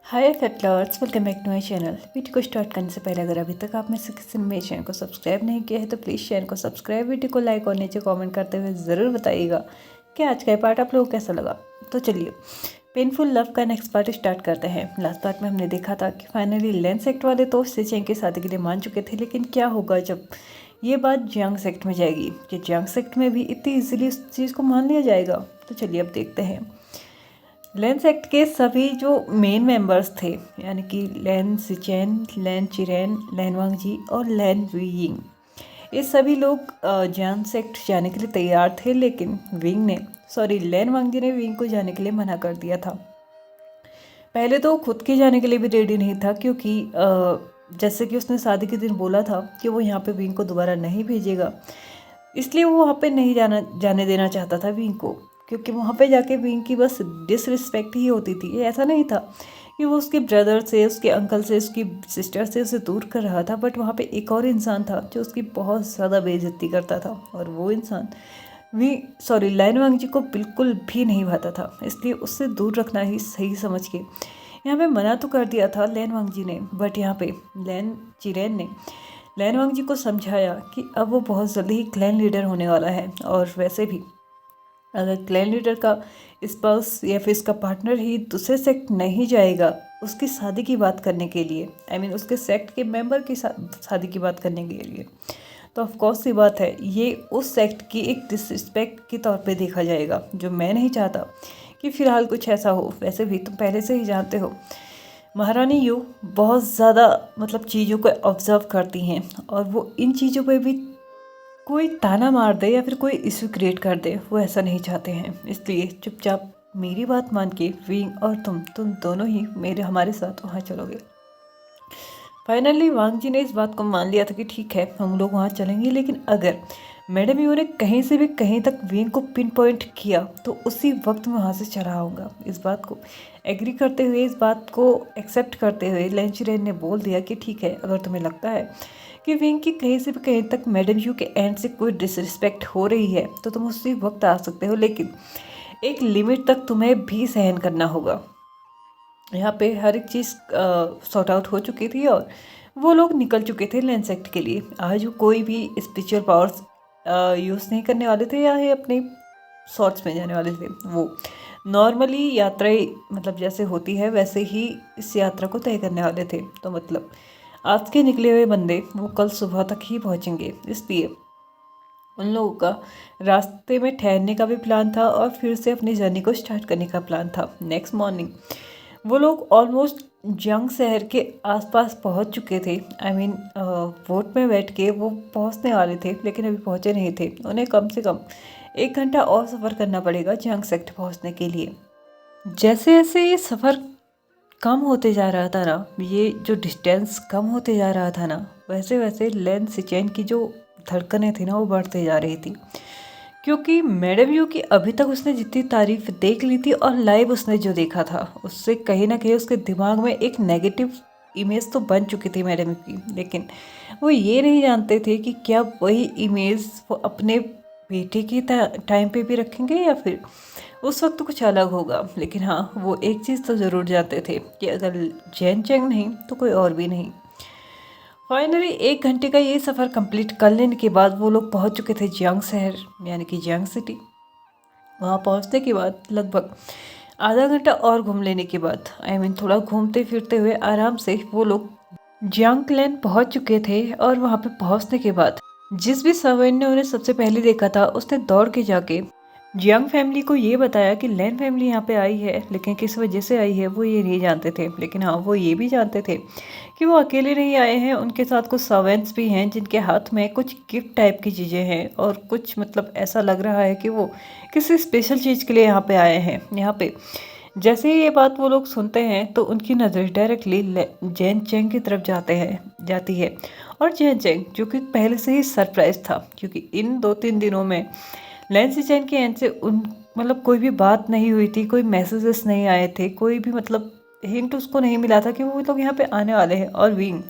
हाय फेटलर्स, welcome back to my channel. Video को start करने से पहले अगर अभी तक आप में से किसी ने मेरे चैनल को सब्सक्राइब नहीं किया है तो प्लीज़ चैनल को सब्सक्राइब, वीडियो को लाइक और नीचे कमेंट करते हुए ज़रूर बताइएगा कि आज का पार्ट आप लोगों को कैसा लगा। तो चलिए पेनफुल लव का नेक्स्ट पार्ट स्टार्ट करते हैं। लास्ट पार्ट में हमने देखा था कि फाइनली लेन सेक्ट वाले तो सिचेंग की शादी के लिए मान चुके थे, लेकिन क्या होगा जब ये बात जियांग सेक्ट में जाएगी कि जियांग सेक्ट में भी इतनी ईजिली इस चीज़ को मान लिया जाएगा। तो चलिए अब देखते हैं। लेन सेक्ट के सभी जो मेन मेंबर्स थे, यानी कि लेन सिचेन, लेन चिरेन, लेन वांगजी और लेन वीइंग, ये सभी लोग जियांग सेक्ट जाने के लिए तैयार थे, लेकिन लेन वांगजी ने विंग को जाने के लिए मना कर दिया था। पहले तो खुद के जाने के लिए भी रेडी नहीं था, क्योंकि जैसे कि उसने शादी के दिन बोला था कि वो यहाँ पे विंग को दोबारा नहीं भेजेगा, इसलिए वो वहाँ पे नहीं जाने देना चाहता था विंग को, क्योंकि वहाँ पे जाके विंग की बस डिसरिस्पेक्ट ही होती थी। ऐसा नहीं था कि वो उसके ब्रदर से, उसके अंकल से, उसकी सिस्टर से उसे दूर कर रहा था, बट वहाँ पे एक और इंसान था जो उसकी बहुत ज़्यादा बेइज्जती करता था, और वो इंसान लैन वांगजी को बिल्कुल भी नहीं भाता था। इसलिए उससे दूर रखना ही सही समझ के यहाँ पे मना तो कर दिया था लैन वांगजी ने, बट यहाँ पे लैन चिरेन ने लैन वांगजी को समझाया कि अब वो बहुत जल्दी ही क्लैन लीडर होने वाला है, और वैसे भी अगर क्लैन लीडर का स्पाउस या फिर इसका पार्टनर ही दूसरे सेक्ट नहीं जाएगा उसकी शादी की बात करने के लिए, उसके सेक्ट के मेंबर की शादी की बात करने के लिए, तो ऑफकोर्स सी बात है ये उस सेक्ट की एक डिसरिस्पेक्ट के तौर पे देखा जाएगा, जो मैं नहीं चाहता कि फ़िलहाल कुछ ऐसा हो। वैसे भी तुम पहले से ही जानते हो महारानी यू बहुत ज़्यादा चीज़ों को ऑब्जर्व करती हैं, और वो इन चीज़ों पे भी कोई ताना मार दे या फिर कोई इशू क्रिएट कर दे, वो ऐसा नहीं चाहते हैं। इसलिए चुपचाप मेरी बात मान के विंग और तुम दोनों ही हमारे साथ वहाँ चलोगे। फाइनली वांग जी ने इस बात को मान लिया था कि ठीक है हम लोग वहाँ चलेंगे, लेकिन अगर मैडम यू ने कहीं से भी कहीं तक विंग को पिन पॉइंट किया तो उसी वक्त मैं वहाँ से चला आऊँगा। इस बात को एग्री करते हुए, इस बात को एक्सेप्ट करते हुए लेन चिरेन ने बोल दिया कि ठीक है, अगर तुम्हें लगता है कि विंग की कहीं से भी कहीं तक मैडम यू के एंड से कोई डिसरिस्पेक्ट हो रही है तो तुम उसी वक्त आ सकते हो, लेकिन एक लिमिट तक तुम्हें भी सहन करना होगा। यहाँ पे हर एक चीज़ सॉर्ट आउट हो चुकी थी और वो लोग निकल चुके थे लेन सेक्ट के लिए। आज वो कोई भी स्पिरिचुअल पावर्स यूज़ नहीं करने वाले थे, या ये अपने शॉर्ट्स में जाने वाले थे। वो नॉर्मली यात्राएं जैसे होती है वैसे ही इस यात्रा को तय करने वाले थे। तो आज के निकले हुए बंदे वो कल सुबह तक ही पहुंचेंगे, इसलिए उन लोगों का रास्ते में ठहरने का भी प्लान था और फिर से अपनी जर्नी को स्टार्ट करने का प्लान था। नेक्स्ट मॉर्निंग वो लोग ऑलमोस्ट जंग शहर के आसपास पहुंच चुके थे। बोट में बैठ के वो पहुंचने वाले थे, लेकिन अभी पहुंचे नहीं थे। उन्हें कम से कम 1 घंटा और सफ़र करना पड़ेगा जंग सेक्ट पहुंचने के लिए। जैसे जैसे ये सफ़र कम होते जा रहा था ना, ये जो डिस्टेंस कम होते जा रहा था ना, वैसे वैसे लेन सिचेन की जो धड़कनें थी ना वो बढ़ते जा रही थी, क्योंकि मैडम यू की अभी तक उसने जितनी तारीफ देख ली थी और लाइव उसने जो देखा था, उससे कहीं ना कहीं उसके दिमाग में एक नेगेटिव इमेज तो बन चुकी थी मैडम यू की। लेकिन वो ये नहीं जानते थे कि क्या वही इमेज वो अपने बेटे की टाइम पे भी रखेंगे या फिर उस वक्त कुछ अलग होगा। लेकिन हाँ, वो एक चीज़ तो ज़रूर जानते थे कि अगर जैन चेंग नहीं तो कोई और भी नहीं। फाइनली 1 घंटे का ये सफ़र कंप्लीट कर लेने के बाद वो लोग पहुंच चुके थे जियांग शहर, यानी कि जियांग सिटी। वहाँ पहुंचने के बाद लगभग आधा घंटा और घूम लेने के बाद थोड़ा घूमते फिरते हुए आराम से वो लोग जियांग क्लैन पहुंच चुके थे। और वहाँ पे पहुंचने के बाद जिस भी सर्वेंट ने उन्हें सबसे पहले देखा था उसने दौड़ के जाके जियांग फैमिली को ये बताया कि लैन फैमिली यहाँ पे आई है, लेकिन किस वजह से आई है वो ये नहीं जानते थे। लेकिन हाँ, वो ये भी जानते थे कि वो अकेले नहीं आए हैं, उनके साथ कुछ सर्वेंट्स भी हैं जिनके हाथ में कुछ गिफ्ट टाइप की चीज़ें हैं, और कुछ ऐसा लग रहा है कि वो किसी स्पेशल चीज़ के लिए यहाँ पे आए हैं। यहाँ पे जैसे ही ये बात वो लोग सुनते हैं तो उनकी नज़र डायरेक्टली जैन चेंग की तरफ जाती है। और जैन चेंग जो कि पहले से ही सरप्राइज था, क्योंकि इन 2-3 दिनों में लैन सिचेन के एंड से उन कोई भी बात नहीं हुई थी, कोई मैसेजेस नहीं आए थे, कोई भी हिंट उसको नहीं मिला था कि वो लोग यहाँ पे आने वाले हैं। और विंग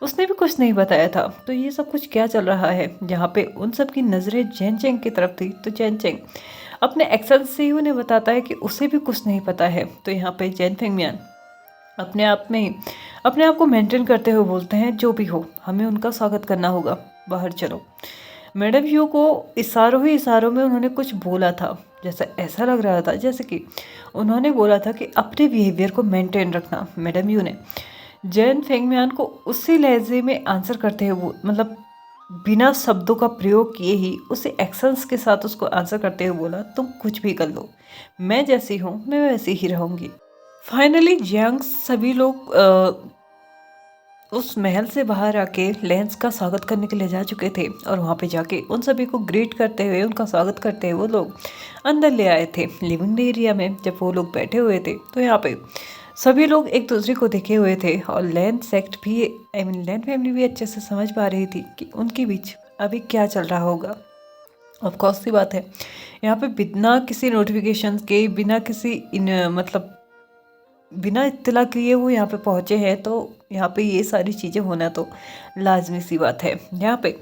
उसने भी कुछ नहीं बताया था। तो ये सब कुछ क्या चल रहा है जहाँ पे उन सब की नज़रें जैन चेंग की तरफ थी। तो जैन चेंग अपने एक्शन से ही उन्हें बताता है कि उसे भी कुछ नहीं पता है। तो यहाँ पे जैन फेंगमियान अपने आप में ही अपने आप को मेंटेन करते हुए बोलते हैं, जो भी हो हमें उनका स्वागत करना होगा, बाहर चलो। मैडम यू को इशारों ही इशारों में उन्होंने कुछ बोला था, जैसा ऐसा लग रहा था जैसे कि उन्होंने बोला था कि अपने बिहेवियर को मेंटेन रखना। मैडम यू ने जैन फेंगमियान को उसी लहजे में आंसर करते हुए मतलब बिना शब्दों का प्रयोग किए ही उसे एक्शंस के साथ उसको आंसर करते हुए बोला, तुम कुछ भी कर लो, मैं जैसी हूँ मैं वैसी ही रहूँगी। फाइनली जियांग सभी लोग उस महल से बाहर आके लेंस का स्वागत करने के लिए जा चुके थे और वहाँ पे जाके उन सभी को ग्रीट करते हुए उनका स्वागत करते हुए वो लोग अंदर ले आए थे लिविंग एरिया में। जब वो लोग बैठे हुए थे तो यहाँ पे सभी लोग एक दूसरे को देखे हुए थे और लैन सेक्ट भी लैन फैमिली भी अच्छे से समझ पा रही थी कि उनके बीच अभी क्या चल रहा होगा। ऑफ कोर्स सी बात है, यहाँ पे बिना किसी नोटिफिकेशन के मतलब बिना इत्तला किए वो यहाँ पे पहुँचे हैं, तो यहाँ पे ये सारी चीज़ें होना तो लाजमी सी बात है। यहाँ पे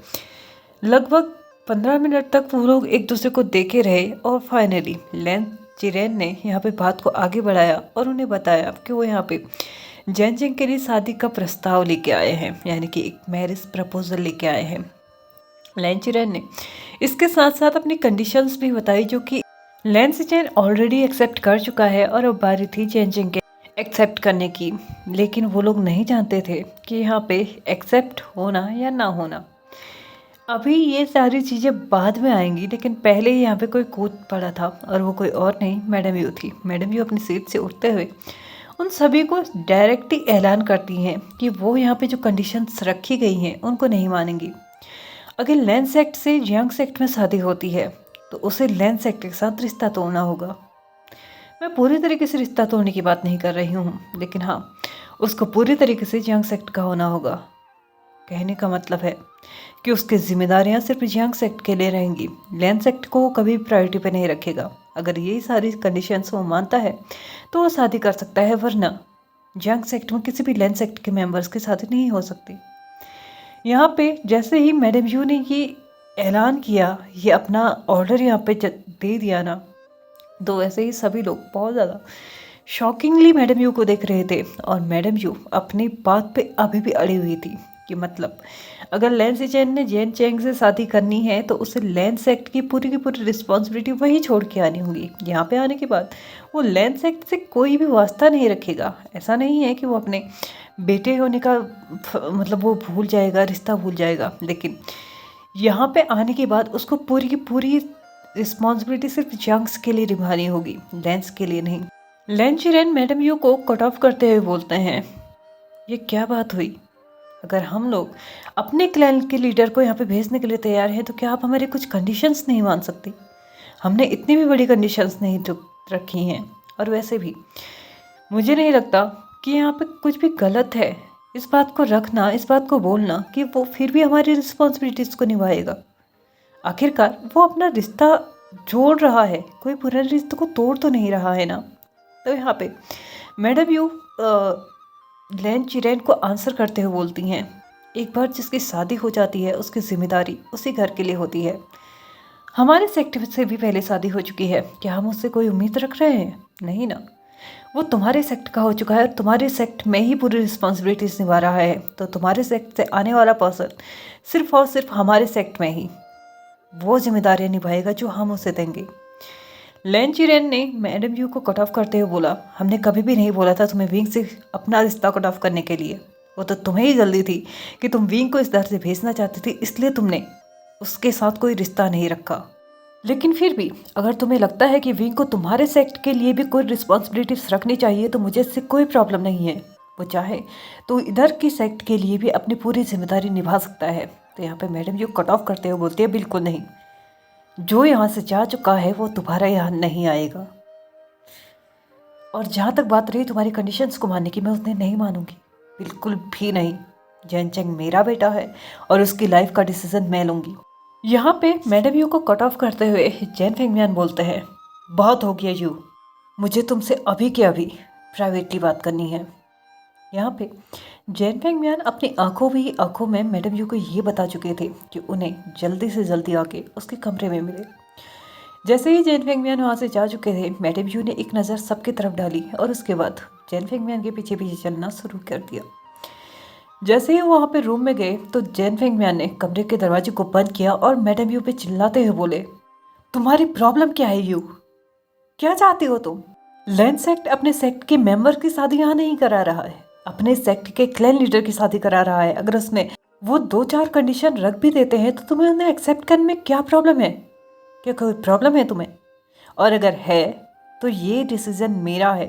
लगभग 15 मिनट तक वो लोग एक दूसरे को देखे रहे और फाइनली लैन चिरेन ने यहाँ पे बात को आगे बढ़ाया और उन्हें बताया कि वो यहाँ पे जैन जिंग के लिए शादी का प्रस्ताव लेके आए हैं, यानी कि एक मैरिज प्रपोजल लेके आए हैं। लैन चिरेन ने इसके साथ साथ अपनी कंडीशंस भी बताई, जो कि लैन चिरेन ऑलरेडी एक्सेप्ट कर चुका है और अब बारी थी जैन जिंग के एक्सेप्ट करने की। लेकिन वो लोग नहीं जानते थे कि यहाँ पे एक्सेप्ट होना या ना होना, अभी ये सारी चीज़ें बाद में आएंगी, लेकिन पहले ही यहाँ पे कोई कूद पड़ा था और वो कोई और नहीं मैडम यू थी। मैडम यू अपनी सीट से उठते हुए उन सभी को डायरेक्ट ही ऐलान करती हैं कि वो यहाँ पे जो कंडीशंस रखी गई हैं उनको नहीं मानेंगी। अगर लैन सेक्ट से जियांग सेक्ट में शादी होती है तो उसे लैन सेक्ट के साथ रिश्ता तोड़ना होगा। मैं पूरी तरीके से रिश्ता तोड़ने की बात नहीं कर रही हूँ, लेकिन हाँ, उसको पूरी तरीके से जियांग सेक्ट का होना होगा। कहने का मतलब है कि उसकी जिम्मेदारियां सिर्फ जियांग सेक्ट के लिए रहेंगी, लैन सेक्ट को कभी प्रायोरिटी पे नहीं रखेगा। अगर यही सारी कंडीशंस वो मानता है तो वो शादी कर सकता है, वरना जियांग सेक्ट में किसी भी लैन सेक्ट के मेंबर्स की शादी नहीं हो सकती। यहाँ पे जैसे ही मैडम यू ने ये ऐलान किया, ये अपना ऑर्डर यहाँ पे दे दिया ना, तो वैसे ही सभी लोग बहुत ज़्यादा शॉकिंगली मैडम यू को देख रहे थे और मैडम यू अपनी बात पे अभी भी अड़ी हुई थी कि मतलब अगर लैन सिचेन ने जैन चेंग से शादी करनी है तो उसे लैन सेक्ट की पूरी रिस्पॉन्सिबिलिटी वही छोड़ के आनी होगी। यहाँ पे आने के बाद वो लैन सेक्ट से कोई भी वास्ता नहीं रखेगा। ऐसा नहीं है कि वो अपने बेटे होने का मतलब वो भूल जाएगा, रिश्ता भूल जाएगा, लेकिन यहाँ पे आने के बाद उसको पूरी की पूरी रिस्पॉन्सिबिलिटी सिर्फ जंग्स के लिए निभानी होगी, लैंस के लिए नहीं। लैन चिरेन मैडम यू को कट ऑफ करते हुए बोलते हैं, ये क्या बात हुई? अगर हम लोग अपने क्लैन के लीडर को यहाँ पे भेजने के लिए तैयार हैं तो क्या आप हमारी कुछ कंडीशंस नहीं मान सकती? हमने इतनी भी बड़ी कंडीशंस नहीं रखी हैं, और वैसे भी मुझे नहीं लगता कि यहाँ पे कुछ भी गलत है इस बात को रखना, इस बात को बोलना कि वो फिर भी हमारी रिस्पॉन्सिबिलिटीज़ को निभाएगा। आखिरकार वो अपना रिश्ता जोड़ रहा है, कोई पुराने रिश्ते को तोड़ तो नहीं रहा है ना। तो यहाँ पे मैडम यू लैन चिरेन को आंसर करते हुए बोलती हैं, एक बार जिसकी शादी हो जाती है उसकी जिम्मेदारी उसी घर के लिए होती है। हमारे सेक्ट से भी पहले शादी हो चुकी है, क्या हम उससे कोई उम्मीद रख रहे हैं? नहीं ना। वो तुम्हारे सेक्ट का हो चुका है और तुम्हारे सेक्ट में ही पूरी रिस्पॉन्सिबिलिटीज निभा रहा है, तो तुम्हारे सेक्ट से आने वाला पर्सन सिर्फ और सिर्फ हमारे सेक्ट में ही वो जिम्मेदारियां निभाएगा जो हम उसे देंगे। लैन चिरेन ने मैडम यू को कट ऑफ करते हुए बोला, हमने कभी भी नहीं बोला था तुम्हें विंग से अपना रिश्ता कट ऑफ करने के लिए। वो तो तुम्हें ही जल्दी थी कि तुम विंग को इस दर से भेजना चाहती थी, इसलिए तुमने उसके साथ कोई रिश्ता नहीं रखा। लेकिन फिर भी अगर तुम्हें लगता है कि विंग को तुम्हारे सेक्ट के लिए भी कोई रिस्पॉन्सिबिलिटीज रखनी चाहिए तो मुझे इससे कोई प्रॉब्लम नहीं है। वो चाहे तो इधर की सेक्ट के लिए भी अपनी पूरी जिम्मेदारी निभा सकता है। तो यहाँ पे मैडम यू कट ऑफ करते हुए बोलती है, बिल्कुल नहीं, जो यहाँ से जा चुका है वो दोबारा यहाँ नहीं आएगा। और जहाँ तक बात रही तुम्हारी कंडीशंस को मानने की, मैं उन्हें नहीं मानूंगी, बिल्कुल भी नहीं। जैन चेंग मेरा बेटा है और उसकी लाइफ का डिसीजन मैं लूँगी। यहाँ पे मैडम यू को कट ऑफ करते हुए जैन फेंगमियान बोलते हैं, बहुत हो गया यू, मुझे तुमसे अभी के अभी प्राइवेटली बात करनी है। यहाँ पे जैन फेंगमियान अपनी आंखों में मैडम यू को ये बता चुके थे कि उन्हें जल्दी से जल्दी आके उसके कमरे में मिले। जैसे ही जेन फेंगमियान वहाँ से जा चुके थे, मैडम यू ने एक नज़र सबकी तरफ डाली और उसके बाद जेन फेंगमियान के पीछे पीछे चलना शुरू कर दिया। जैसे ही वो वहाँ पे रूम में गए तो जेन फेंगमियान ने कमरे के दरवाजे को बंद किया और मैडम यू पे चिल्लाते हुए बोले, तुम्हारी प्रॉब्लम क्या है यू? क्या चाहती हो तुम? लैंड सेक्ट अपने सेक्ट के मेंबर की शादी यहाँ नहीं करा रहा है, अपने सेक्ट के क्लैन लीडर की शादी करा रहा है। अगर उसने वो 2-4 कंडीशन रख भी देते हैं तो तुम्हें उन्हें एक्सेप्ट करने में क्या प्रॉब्लम है? क्या कोई प्रॉब्लम है तुम्हें? और अगर है तो ये डिसीजन मेरा है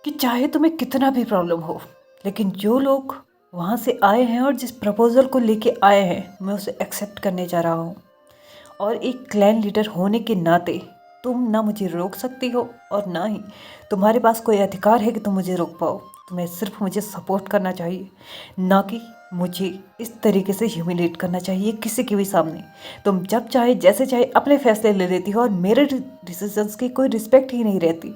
कि चाहे तुम्हें कितना भी प्रॉब्लम हो, लेकिन जो लोग वहाँ से आए हैं और जिस प्रपोजल को लेके आए हैं मैं उसे एक्सेप्ट करने जा रहा हूँ। और एक क्लैन लीडर होने के नाते तुम ना मुझे रोक सकती हो और ना ही तुम्हारे पास कोई अधिकार है कि तुम मुझे रोक पाओ। तुम्हें सिर्फ मुझे सपोर्ट करना चाहिए, ना कि मुझे इस तरीके से ह्यूमिलेट करना चाहिए किसी के भी सामने। तुम जब चाहे जैसे चाहे अपने फैसले ले लेती हो और मेरे डिसीजंस की कोई रिस्पेक्ट ही नहीं रहती।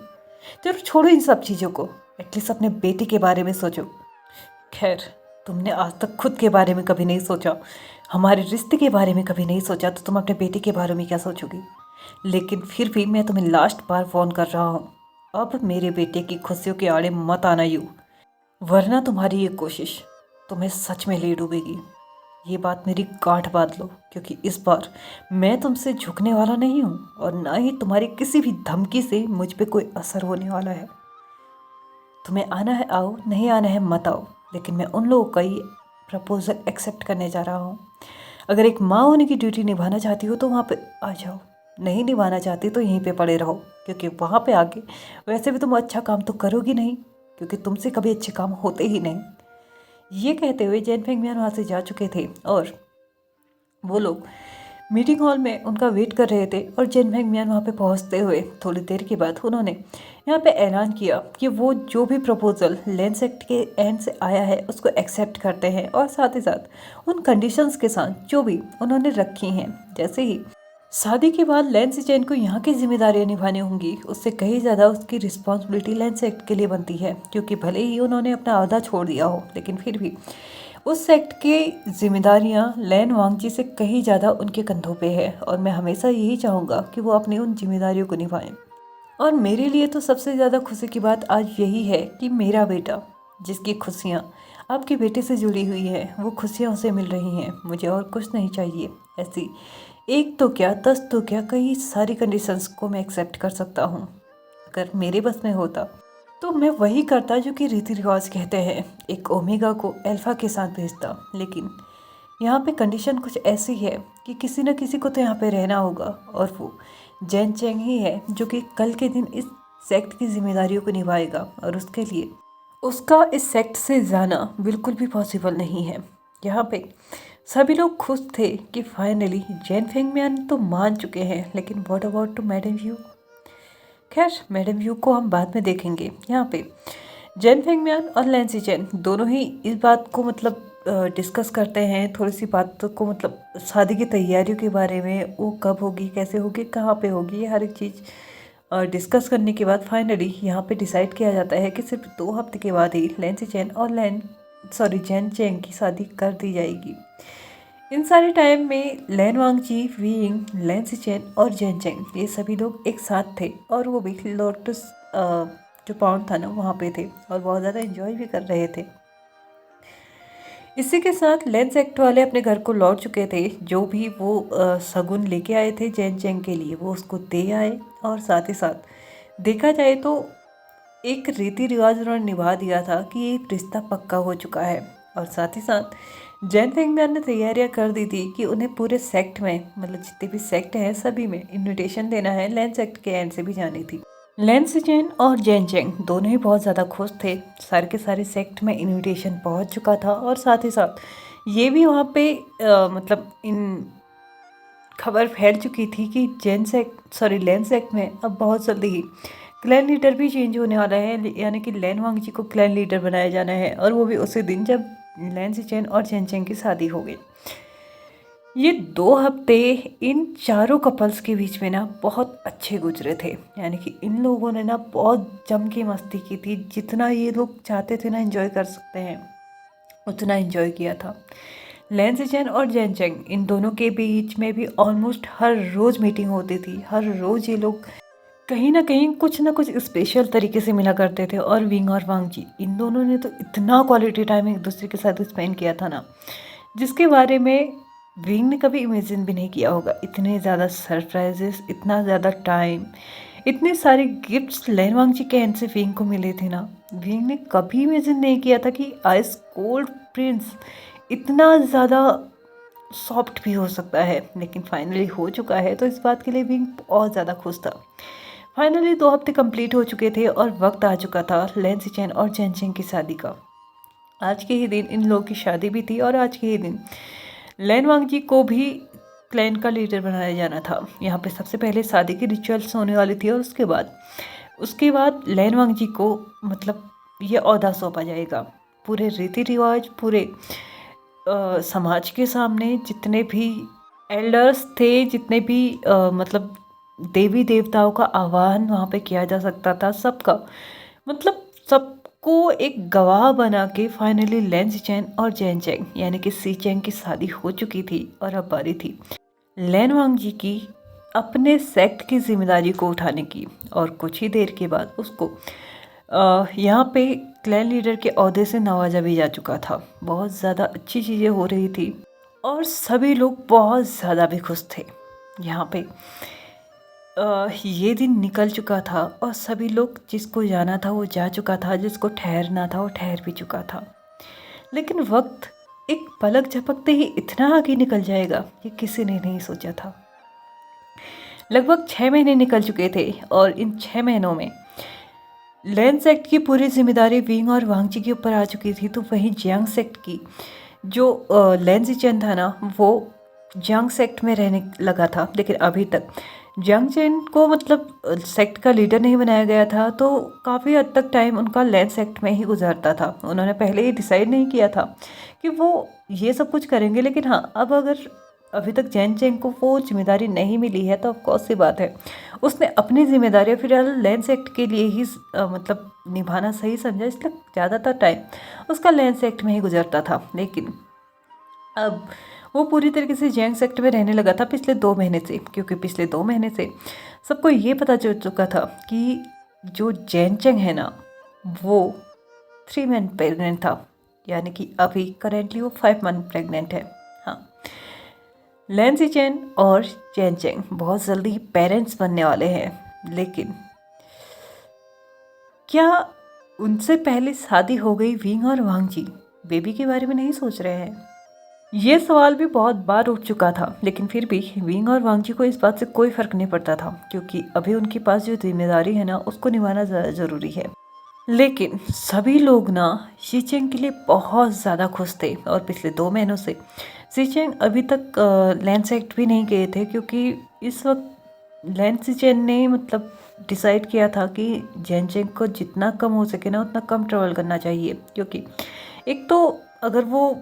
चलो छोड़ो इन सब चीज़ों को, एटलीस्ट अपने बेटी के बारे में सोचो। खैर, तुमने आज तक खुद के बारे में कभी नहीं सोचा, हमारे रिश्ते के बारे में कभी नहीं सोचा, तो तुम अपने बेटे के बारे में क्या सोचोगी? लेकिन फिर भी मैं तुम्हें लास्ट बार फ़ोन कर रहा हूँ, अब मेरे बेटे की खुशियों के आड़े मत आना यू, वरना तुम्हारी ये कोशिश तुम्हें सच में ले डूबेगी। ये बात मेरी गांठ बांध लो, क्योंकि इस बार मैं तुमसे झुकने वाला नहीं हूँ और ना ही तुम्हारी किसी भी धमकी से मुझ पे कोई असर होने वाला है। तुम्हें आना है आओ, नहीं आना है मत आओ, लेकिन मैं उन लोगों का ही प्रपोजल एक्सेप्ट करने जा रहा हूँ। अगर एक माँ होने की ड्यूटी निभाना चाहती हो तो वहाँ पे आ जाओ, नहीं निभाना चाहती तो यहीं पे पड़े रहो, क्योंकि वहाँ पे आके वैसे भी तुम अच्छा काम तो करोगी नहीं, क्योंकि तुमसे कभी अच्छे काम होते ही नहीं। ये कहते हुए जेन फेंगमियान वहाँ से जा चुके थे और वो लोग मीटिंग हॉल में उनका वेट कर रहे थे। और जेन फेंगमियान वहाँ पे पहुँचते हुए थोड़ी देर के बाद उन्होंने यहाँ पे ऐलान किया कि वो जो भी प्रपोजल लैंड सेक्ट के एंड से आया है उसको एक्सेप्ट करते हैं, और साथ ही साथ उन कंडीशंस के साथ जो भी उन्होंने रखी हैं। जैसे ही शादी के बाद लैंड सेक्ट को यहाँ की जिम्मेदारियाँ निभानी होंगी, उससे कहीं ज़्यादा उसकी रिस्पॉन्सिबिलिटी लैंड सेक्ट के लिए बनती है, क्योंकि भले ही उन्होंने अपना अहदा छोड़ दिया हो, लेकिन फिर भी उस सेक्ट की जिम्मेदारियां लैन वांगजी से कहीं ज़्यादा उनके कंधों पे है। और मैं हमेशा यही चाहूँगा कि वो अपनी उन जिम्मेदारियों को निभाएं। और मेरे लिए तो सबसे ज़्यादा खुशी की बात आज यही है कि मेरा बेटा, जिसकी खुशियाँ आपके बेटे से जुड़ी हुई हैं, वो खुशियाँ उसे मिल रही हैं। मुझे और कुछ नहीं चाहिए। ऐसी एक तो क्या 10 तो क्या कई सारी कंडीशंस को मैं एक्सेप्ट कर सकता हूँ। अगर मेरे बस में होता तो मैं वही करता जो कि रीति रिवाज कहते हैं, एक ओमेगा को अल्फा के साथ भेजता। लेकिन यहाँ पे कंडीशन कुछ ऐसी है कि किसी न किसी को तो यहाँ पे रहना होगा, और वो जेन चेंग ही है जो कि कल के दिन इस सेक्ट की जिम्मेदारियों को निभाएगा, और उसके लिए उसका इस सेक्ट से जाना बिल्कुल भी पॉसिबल नहीं है। यहाँ पे सभी लोग खुश थे कि फाइनली जेन फेंगमियान तो मान चुके हैं, लेकिन what about to madam you? खैर, मैडम यू को हम बाद में देखेंगे। यहाँ पे जेन फेंगमियान और लैन सिचेन दोनों ही इस बात को मतलब डिस्कस करते हैं, थोड़ी सी बातों को, मतलब शादी की तैयारियों के बारे में, वो कब होगी, कैसे होगी, कहाँ पे होगी, ये हर एक चीज़ डिस्कस करने के बाद फाइनली यहाँ पे डिसाइड किया जाता है कि सिर्फ 2 हफ्ते के बाद ही लैन सिचेन और जेन चेंग की शादी कर दी जाएगी। इन सारे टाइम में लैन वांगजी, वीइंग, लैन सिचेन और जेन चेंग ये सभी लोग एक साथ थे, और वो भी लोटस जो पाउंड था ना वहाँ पे थे, और बहुत ज़्यादा एंजॉय भी कर रहे थे। इसी के साथ लैन सेक्ट वाले अपने घर को लौट चुके थे। जो भी वो शगुन लेके आए थे जेन चेंग के लिए वो उसको दे आए, और साथ ही साथ देखा जाए तो एक रीति रिवाज उन्होंने निभा दिया था कि ये रिश्ता पक्का हो चुका है। और साथ ही साथ जेन फेंगमियान ने तैयारियां कर दी थी कि उन्हें पूरे सेक्ट में, मतलब जितने भी सेक्ट हैं सभी में इनविटेशन देना है, लैन सेक्ट के एंड से भी जानी थी। लैन सिचेन और जेन चेंग दोनों ही बहुत ज़्यादा खुश थे, सारे के सारे सेक्ट में इनविटेशन पहुंच चुका था। और साथ ही साथ ये भी वहाँ पे मतलब इन खबर फैल चुकी थी कि लैन सेक्ट में अब बहुत जल्दी ही क्लैन लीडर भी चेंज होने वाला है, यानी कि लैन वांगजी को क्लैन लीडर बनाया जाना है, और वो भी उसी दिन जब लैन सिचेन और जेन चेंग की शादी हो गई। ये 2 हफ्ते इन चारों कपल्स के बीच में ना बहुत अच्छे गुजरे थे, यानी कि इन लोगों ने ना बहुत जम के मस्ती की थी। जितना ये लोग चाहते थे ना एंजॉय कर सकते हैं, उतना एंजॉय किया था। लैन सिचेन और जैन चेंग इन दोनों के बीच में भी ऑलमोस्ट हर रोज़ मीटिंग होती थी। हर रोज़ ये लोग कहीं ना कुछ स्पेशल तरीके से मिला करते थे। और विंग और वांग जी इन दोनों ने तो इतना क्वालिटी टाइम एक दूसरे के साथ स्पेंड किया था ना, जिसके बारे में विंग ने कभी इमेजिन भी नहीं किया होगा। इतने ज़्यादा सरप्राइजेस, इतना ज़्यादा टाइम, इतने सारे गिफ्ट्स लैन वांग जी के एंड से विंग को मिले थे ना, विंग ने कभी इमेजिन नहीं किया था कि आइस कोल्ड प्रिंस इतना ज़्यादा सॉफ्ट भी हो सकता है। लेकिन फाइनली हो चुका है, तो इस बात के लिए विंग बहुत ज़्यादा खुश था। फाइनली 2 हफ्ते कंप्लीट हो चुके थे और वक्त आ चुका था लैन सिचेन और जैन चेंग की शादी का। आज के ही दिन इन लोगों की शादी भी थी और आज के ही दिन लैन वांग जी को भी क्लैन का लीडर बनाया जाना था। यहाँ पे सबसे पहले शादी की रिचुअल्स होने वाली थी और उसके बाद लैन वांग जी को मतलब ये ओहदा सौंपा जाएगा। पूरे रीति रिवाज, पूरे समाज के सामने जितने भी एल्डर्स थे, जितने भी मतलब देवी देवताओं का आह्वान वहाँ पे किया जा सकता था, सबका मतलब सबको एक गवाह बना के फाइनली लैन सिचेन और जैन चेंग यानी कि सी चेंग की शादी हो चुकी थी। और अब बारी थी लैन वांग जी की अपने सेक्ट की जिम्मेदारी को उठाने की। और कुछ ही देर के बाद उसको यहाँ पे क्लैन लीडर के ओहदे से नवाजा भी जा चुका था। बहुत ज़्यादा अच्छी चीज़ें हो रही थी और सभी लोग बहुत ज़्यादा भी खुश थे। यहाँ पे ये दिन निकल चुका था और सभी लोग, जिसको जाना था वो जा चुका था, जिसको ठहरना था वो ठहर भी चुका था। लेकिन वक्त एक पलक झपकते ही इतना आगे निकल जाएगा ये किसी ने नहीं सोचा था। लगभग 6 महीने निकल चुके थे और इन 6 महीनों में लैन सेक्ट की पूरी जिम्मेदारी विंग और वांग जी के ऊपर आ चुकी थी। तो वहीं जियांग सेक्ट की जो लैन सिचेन था ना, वो जियांग सेक्ट में रहने लगा था। लेकिन अभी तक जियांग चेन को मतलब सेक्ट का लीडर नहीं बनाया गया था, तो काफ़ी हद तक टाइम उनका लैन सेक्ट में ही गुजरता था। उन्होंने पहले ही डिसाइड नहीं किया था कि वो ये सब कुछ करेंगे। लेकिन हाँ, अब अगर अभी तक जैन चेंग को वो जिम्मेदारी नहीं मिली है तो ऑफकोर्स सी बात है, उसने अपनी जिम्मेदारी फिलहाल लैन सेक्ट के लिए ही मतलब निभाना सही समझा, इसलिए ज़्यादातर टाइम उसका लैन सेक्ट में ही गुजरता था। लेकिन अब वो पूरी तरीके से जियांग सेक्ट में रहने लगा था पिछले 2 महीने से, क्योंकि पिछले 2 महीने से सबको ये पता चल चुका था कि जो जैन चेंग है ना, वो 3 मंथ प्रेग्नेंट था। यानी कि अभी करेंटली वो 5 मंथ प्रेग्नेंट है। हाँ, लैन सिचेन और जैन चेंग बहुत जल्दी पेरेंट्स बनने वाले हैं। लेकिन क्या उनसे पहले शादी हो गई विंग और वांग जी बेबी के बारे में नहीं सोच रहे हैं? ये सवाल भी बहुत बार उठ चुका था। लेकिन फिर भी विंग और वांग जी को इस बात से कोई फर्क नहीं पड़ता था, क्योंकि अभी उनके पास जो जिम्मेदारी है ना, उसको निभाना ज़्यादा ज़रूरी है। लेकिन सभी लोग ना शी चेंग के लिए बहुत ज़्यादा खुश थे। और पिछले 2 महीनों से शी चेंग अभी तक लैन सेक्ट भी नहीं गए थे, क्योंकि इस वक्त लैन सी चेंग ने मतलब डिसाइड किया था कि जैन चेंग को जितना कम हो सके ना उतना कम ट्रैवल करना चाहिए। क्योंकि एक तो अगर वो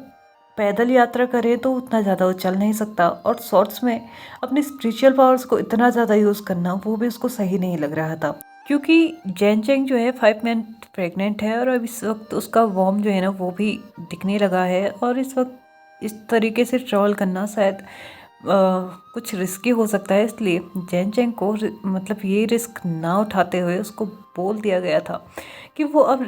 पैदल यात्रा करे तो उतना ज़्यादा वो चल नहीं सकता, और शॉर्ट्स में अपने स्पिरिचुअल पावर्स को इतना ज़्यादा यूज़ करना वो भी उसको सही नहीं लग रहा था। क्योंकि जैन चेंग जो है 5 मंथ प्रेग्नेंट है और अब इस वक्त उसका वॉर्म जो है ना वो भी दिखने लगा है। और इस वक्त इस तरीके से ट्रैवल करना शायद कुछ रिस्की हो सकता है, इसलिए जैन चेंग को मतलब ये रिस्क ना उठाते हुए उसको बोल दिया गया था कि वो अब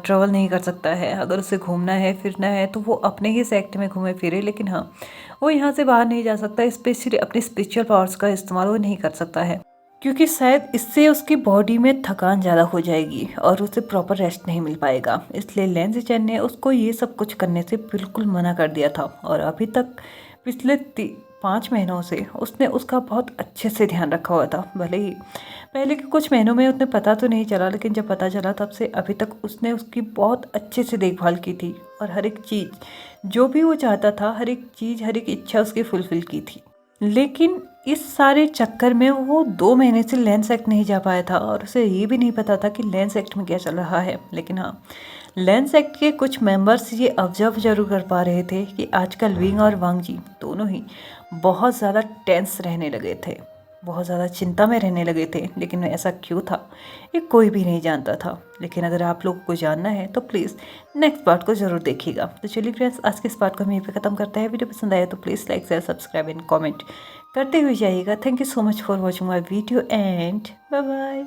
ट्रैवल नहीं कर सकता है। अगर उसे घूमना है फिरना है तो वो अपने ही सेक्ट में घूमे फिरे, लेकिन हाँ, वो यहाँ से बाहर नहीं जा सकता। स्पेशली अपने स्पिरिचुअल पावर्स का इस्तेमाल वो नहीं कर सकता है, क्योंकि शायद इससे उसकी बॉडी में थकान ज़्यादा हो जाएगी और उसे प्रॉपर रेस्ट नहीं मिल पाएगा। इसलिए लैन सिचेन ने उसको ये सब कुछ करने से बिल्कुल मना कर दिया था। और अभी तक पिछले 5 महीनों से उसने उसका बहुत अच्छे से ध्यान रखा हुआ था। भले ही पहले के कुछ महीनों में उन्हें पता तो नहीं चला, लेकिन जब पता चला तब से अभी तक उसने उसकी बहुत अच्छे से देखभाल की थी। और हर एक चीज़ जो भी वो चाहता था, हर एक चीज़, हर एक इच्छा उसकी फुलफिल की थी। लेकिन इस सारे चक्कर में वो 2 महीने से लैन सेक्ट नहीं जा पाया था और उसे ये भी नहीं पता था कि लैन सेक्ट में क्या चल रहा है। लेकिन हाँ, लैन सेक्ट के कुछ मेंबर्स ये ऑब्जर्व जरूर कर पा रहे थे कि आजकल विंग और वांग जी दोनों ही बहुत ज़्यादा टेंस रहने लगे थे। बहुत ज़्यादा चिंता में रहने लगे थे। लेकिन ऐसा क्यों था ये कोई भी नहीं जानता था। लेकिन अगर आप लोगों को जानना है तो प्लीज़ नेक्स्ट पार्ट को ज़रूर देखिएगा। तो चलिए फ्रेंड्स, आज के इस पार्ट को हम यहीं पे ख़त्म करते हैं। वीडियो पसंद आया तो please like share subscribe and comment करते हुए जाइएगा। Thank you so much for watching my video and bye bye.